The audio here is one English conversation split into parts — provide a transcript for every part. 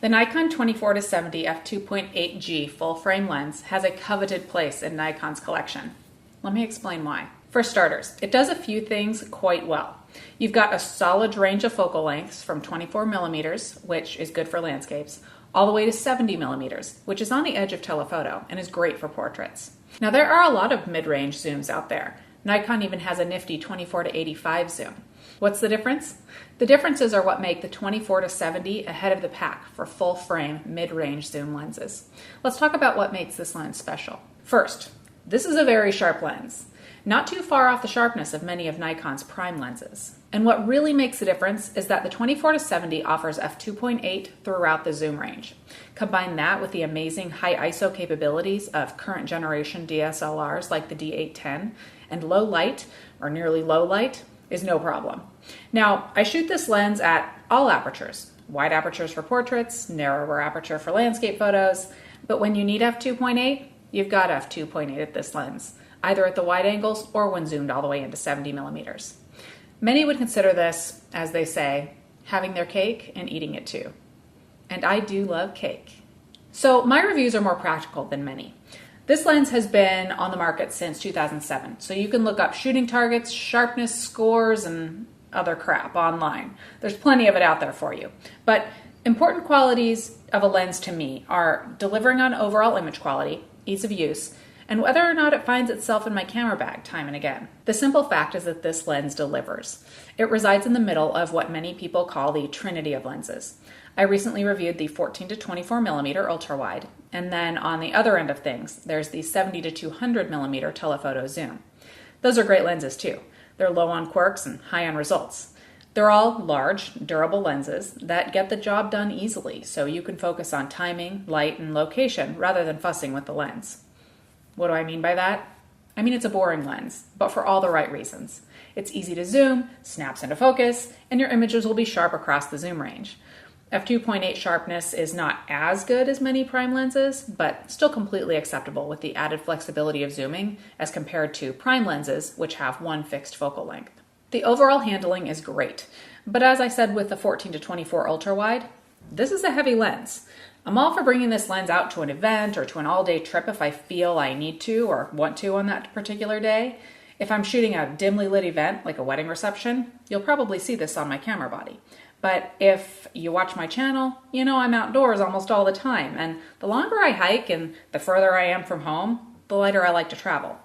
The Nikon 24-70 f2.8G full-frame lens has a coveted place in Nikon's collection. Let me explain why. For starters, it does a few things quite well. You've got a solid range of focal lengths from 24 millimeters, which is good for landscapes, all the way to 70 millimeters, which is on the edge of telephoto and is great for portraits. Now, there are a lot of mid-range zooms out there. Nikon even has a nifty 24-85 zoom. What's the difference? The differences are what make the 24-70 ahead of the pack for full-frame mid-range zoom lenses. Let's talk about what makes this lens special. First, this is a very sharp lens, not too far off the sharpness of many of Nikon's prime lenses. And what really makes the difference is that the 24-70 offers f2.8 throughout the zoom range. Combine that with the amazing high ISO capabilities of current generation DSLRs like the D810, and low light, or nearly low light, is no problem. Now, I shoot this lens at all apertures, wide apertures for portraits, narrower aperture for landscape photos, but when you need f2.8, you've got f2.8 at this lens, either at the wide angles or when zoomed all the way into 70 millimeters. Many would consider this, as they say, having their cake and eating it too. And I do love cake. So my reviews are more practical than many. This lens has been on the market since 2007, so you can look up shooting targets, sharpness scores, and other crap online. There's plenty of it out there for you. But important qualities of a lens to me are delivering on overall image quality, ease of use, and whether or not it finds itself in my camera bag time and again. The simple fact is that this lens delivers. It resides in the middle of what many people call the trinity of lenses. I recently reviewed the 14 to 24 millimeter ultra-wide, and then on the other end of things, there's the 70 to 200 millimeter telephoto zoom. Those are great lenses too. They're low on quirks and high on results. They're all large, durable lenses that get the job done easily, so you can focus on timing, light, and location rather than fussing with the lens. What do I mean by that? I mean it's a boring lens, but for all the right reasons. It's easy to zoom, snaps into focus, and your images will be sharp across the zoom range. F2.8 sharpness is not as good as many prime lenses, but still completely acceptable with the added flexibility of zooming as compared to prime lenses, which have one fixed focal length. The overall handling is great, but as I said with the 14 to 24 ultra-wide, this is a heavy lens. I'm all for bringing this lens out to an event or to an all-day trip if I feel I need to or want to on that particular day. If I'm shooting a dimly lit event like a wedding reception, you'll probably see this on my camera body. But if you watch my channel, you know I'm outdoors almost all the time, and the longer I hike and the further I am from home, the lighter I like to travel.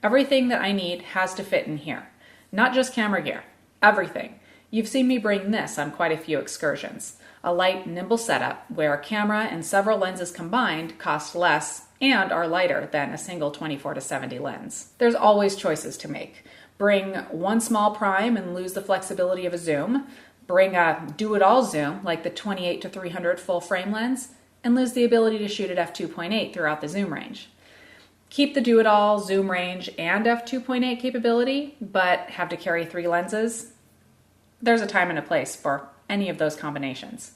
Everything that I need has to fit in here. Not just camera gear, everything. You've seen me bring this on quite a few excursions. A light, nimble setup where a camera and several lenses combined cost less and are lighter than a single 24-70 lens. There's always choices to make. Bring one small prime and lose the flexibility of a zoom. Bring a do-it-all zoom like the 28-300 full-frame lens and lose the ability to shoot at f2.8 throughout the zoom range. Keep the do-it-all zoom range and f2.8 capability, but have to carry 3 lenses. There's a time and a place for any of those combinations.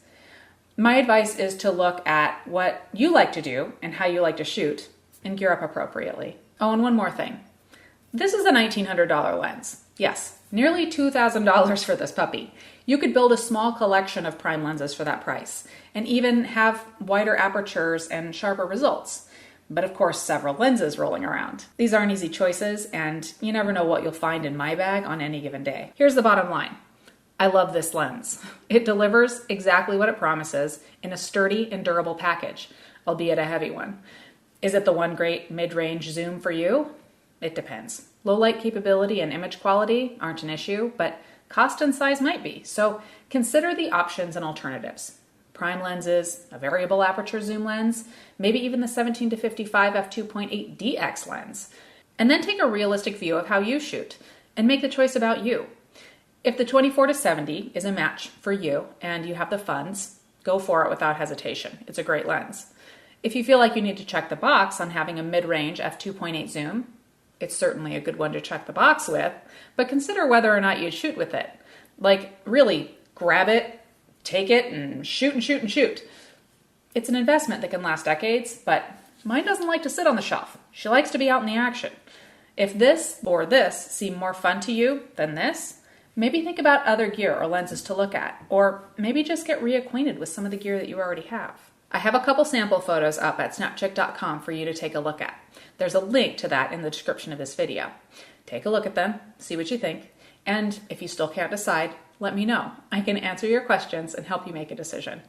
My advice is to look at what you like to do and how you like to shoot and gear up appropriately. Oh, and one more thing. This is a $1,900 lens. Yes, nearly $2,000 for this puppy. You could build a small collection of prime lenses for that price and even have wider apertures and sharper results. But of course, several lenses rolling around. These aren't easy choices, and you never know what you'll find in my bag on any given day. Here's the bottom line. I love this lens. It delivers exactly what it promises in a sturdy and durable package, albeit a heavy one. Is it the one great mid-range zoom for you? It depends. Low light capability and image quality aren't an issue, but cost and size might be. So consider the options and alternatives. Prime lenses, a variable aperture zoom lens, maybe even the 17 to 55 f2.8 DX lens. And then take a realistic view of how you shoot and make the choice about you. If the 24 to 70 is a match for you and you have the funds, go for it without hesitation. It's a great lens. If you feel like you need to check the box on having a mid-range f2.8 zoom, it's certainly a good one to check the box with, but consider whether or not you'd shoot with it. Like, really, grab it, take it, and shoot and shoot and shoot. It's an investment that can last decades, but mine doesn't like to sit on the shelf. She likes to be out in the action. If this or this seem more fun to you than this, Maybe think about other gear or lenses to look at, or maybe just get reacquainted with some of the gear that you already have. I have a couple sample photos up at SnapChick.com for you to take a look at. There's a link to that in the description of this video. Take a look at them, see what you think, and if you still can't decide, let me know. I can answer your questions and help you make a decision.